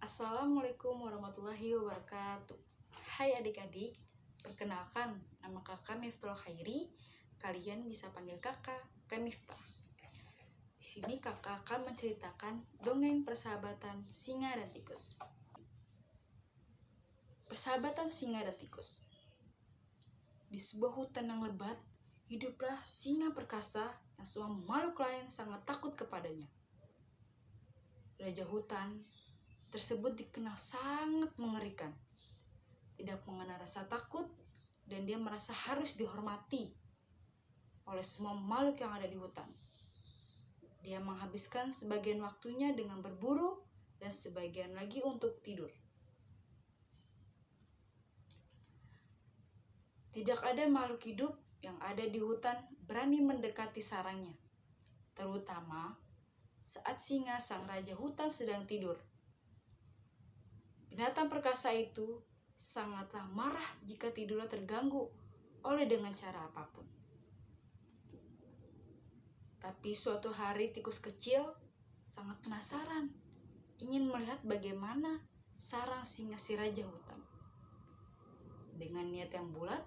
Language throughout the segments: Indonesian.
Assalamualaikum warahmatullahi wabarakatuh. Hai adik-adik, perkenalkan nama kakak Miftah Khairi. Kalian bisa panggil kakak Miftah. Di sini kakak akan menceritakan dongeng persahabatan singa dan tikus. Persahabatan singa dan tikus. Di sebuah hutan yang lebat, hiduplah singa perkasa yang semua makhluk lain sangat takut kepadanya. Raja hutan tersebut dikenal sangat mengerikan, tidak mengenal rasa takut, dan dia merasa harus dihormati oleh semua makhluk yang ada di hutan. Dia menghabiskan sebagian waktunya dengan berburu dan sebagian lagi untuk tidur. Tidak ada makhluk hidup yang ada di hutan berani mendekati sarangnya, terutama saat singa sang raja hutan sedang tidur. Binatang perkasa itu sangatlah marah jika tidurnya terganggu oleh dengan cara apapun. Tapi suatu hari tikus kecil sangat penasaran, ingin melihat bagaimana sarang singa si raja hutan. Dengan niat yang bulat,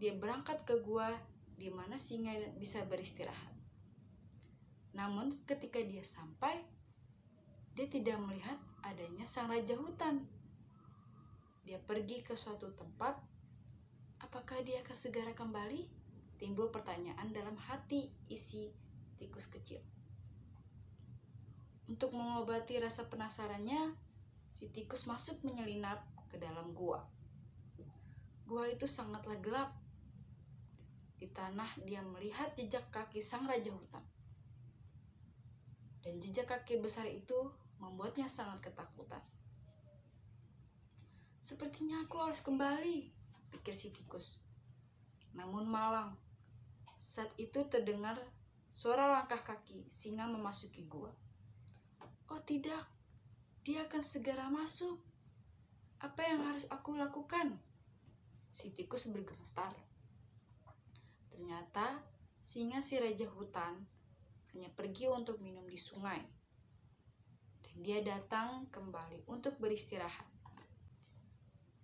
dia berangkat ke gua di mana singa bisa beristirahat. Namun ketika dia sampai, dia tidak melihat adanya sang raja hutan. Dia pergi ke suatu tempat. Apakah dia akan segera kembali? Timbul pertanyaan dalam hati isi tikus kecil. Untuk mengobati rasa penasarannya, si tikus masuk menyelinap ke dalam gua. Gua itu sangatlah gelap. Di tanah dia melihat jejak kaki sang raja hutan. Dan jejak kaki besar itu membuatnya sangat ketakutan. Sepertinya aku harus kembali, pikir si tikus. Namun malang, saat itu terdengar suara langkah kaki singa memasuki gua. Oh tidak, dia akan segera masuk. Apa yang harus aku lakukan? Si tikus bergemetar. Ternyata singa si raja hutan hanya pergi untuk minum di sungai. Dan dia datang kembali untuk beristirahat.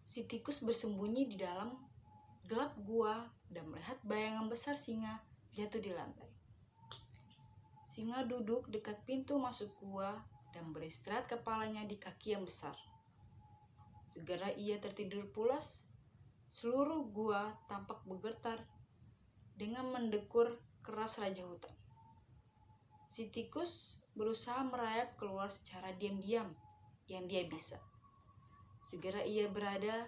Si tikus bersembunyi di dalam gelap gua dan melihat bayangan besar singa jatuh di lantai. Singa duduk dekat pintu masuk gua dan beristirahat kepalanya di kaki yang besar. Segera ia tertidur pulas. Seluruh gua tampak bergetar dengan mendekur keras raja hutan. Si tikus berusaha merayap keluar secara diam-diam yang dia bisa. Segera ia berada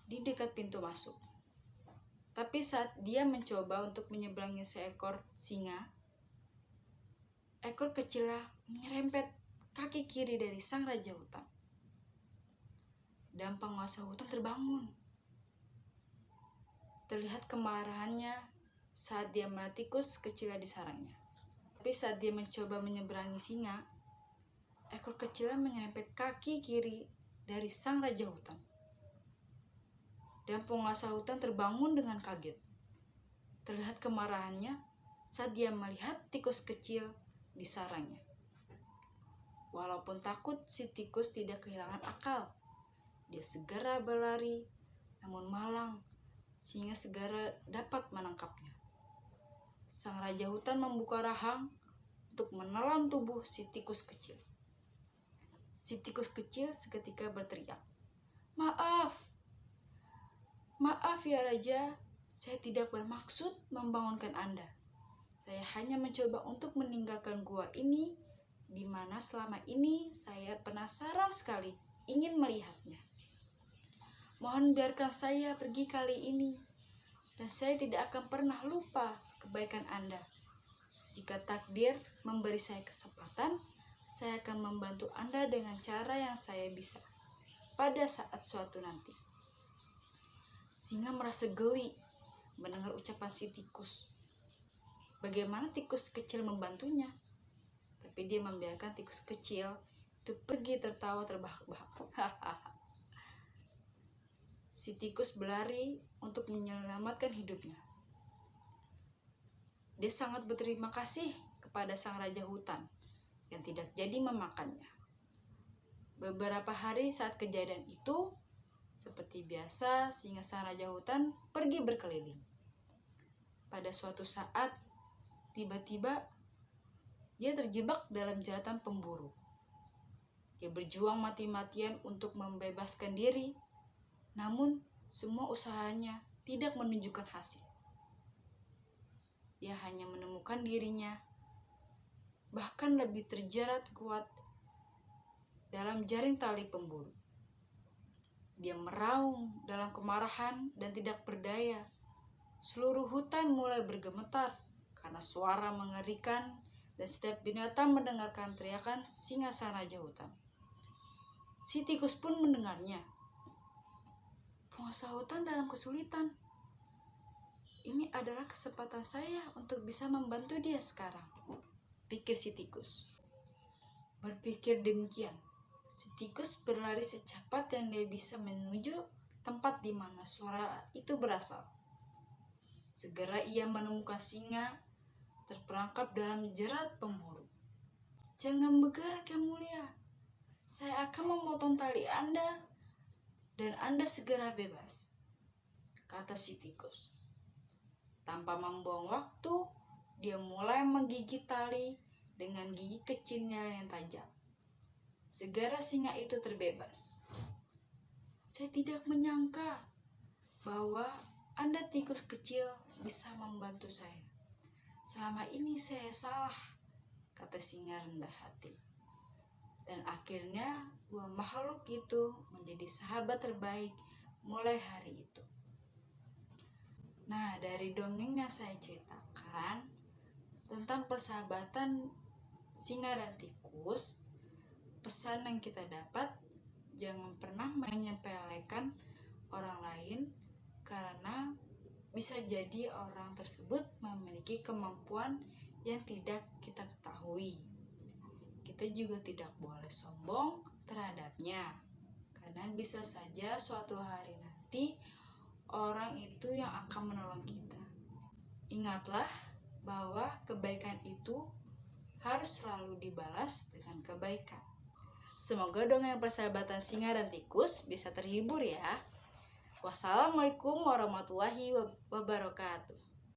di dekat pintu masuk. Tapi saat dia mencoba untuk menyeberangi seekor singa, ekor kecilnya menyerempet kaki kiri dari sang raja hutan. Dan penguasa hutan terbangun. Terlihat kemarahannya saat dia melihat tikus kecilnya di sarangnya. Tapi saat dia mencoba menyeberangi singa, ekor kecilnya menyerempet kaki kiri dari sang raja hutan. Dan penguasa hutan terbangun dengan kaget. Terlihat kemarahannya saat dia melihat tikus kecil di sarangnya. Walaupun takut, si tikus tidak kehilangan akal. Dia segera berlari, namun malang, sehingga segera dapat menangkapnya. Sang raja hutan membuka rahang untuk menelan tubuh si tikus kecil. Si tikus kecil seketika berteriak, "Maaf! Maaf ya raja, saya tidak bermaksud membangunkan Anda. Saya hanya mencoba untuk meninggalkan gua ini, di mana selama ini saya penasaran sekali ingin melihatnya. Mohon biarkan saya pergi kali ini, dan saya tidak akan pernah lupa kebaikan Anda. Jika takdir memberi saya kesempatan, saya akan membantu Anda dengan cara yang saya bisa pada saat suatu nanti." Singa merasa geli mendengar ucapan si tikus. Bagaimana tikus kecil membantunya? Tapi dia membiarkan tikus kecil itu pergi tertawa terbahak-bahak. Si tikus berlari untuk menyelamatkan hidupnya. Dia sangat berterima kasih kepada sang raja hutan yang tidak jadi memakannya. Beberapa hari saat kejadian itu, seperti biasa, singa sang raja hutan pergi berkeliling. Pada suatu saat, tiba-tiba dia terjebak dalam jeratan pemburu. Dia berjuang mati-matian untuk membebaskan diri, namun semua usahanya tidak menunjukkan hasil. Dia hanya menemukan dirinya bahkan lebih terjerat kuat dalam jaring tali pemburu. Dia meraung dalam kemarahan dan tidak berdaya. Seluruh hutan mulai bergemetar karena suara mengerikan dan setiap binatang mendengarkan teriakan singa sang raja hutan. Si tikus pun mendengarnya. Penguasa hutan dalam kesulitan. Ini adalah kesempatan saya untuk bisa membantu dia sekarang, pikir si tikus. Berpikir demikian, si tikus berlari secepat yang dia bisa menuju tempat di mana suara itu berasal. Segera ia menemukan singa terperangkap dalam jerat pemburu. "Jangan bergerak, Yang Mulia. Saya akan memotong tali Anda dan Anda segera bebas," kata si tikus. Tanpa membuang waktu, dia mulai menggigit tali dengan gigi kecilnya yang tajam. Segera singa itu terbebas. "Saya tidak menyangka bahwa Anda tikus kecil bisa membantu saya. Selama ini saya salah," kata singa rendah hati. Dan akhirnya dua makhluk itu menjadi sahabat terbaik mulai hari itu. Nah, dari dongeng yang saya ceritakan tentang persahabatan singa dan tikus, pesan yang kita dapat, jangan pernah menyepelekan orang lain karena bisa jadi orang tersebut memiliki kemampuan yang tidak kita ketahui. Kita juga tidak boleh sombong terhadapnya, karena bisa saja suatu hari nanti orang itu yang akan menolong kita. Ingatlah bahwa kebaikan itu harus selalu dibalas dengan kebaikan. Semoga dongeng persahabatan singa dan tikus bisa terhibur ya. Wassalamualaikum warahmatullahi wabarakatuh.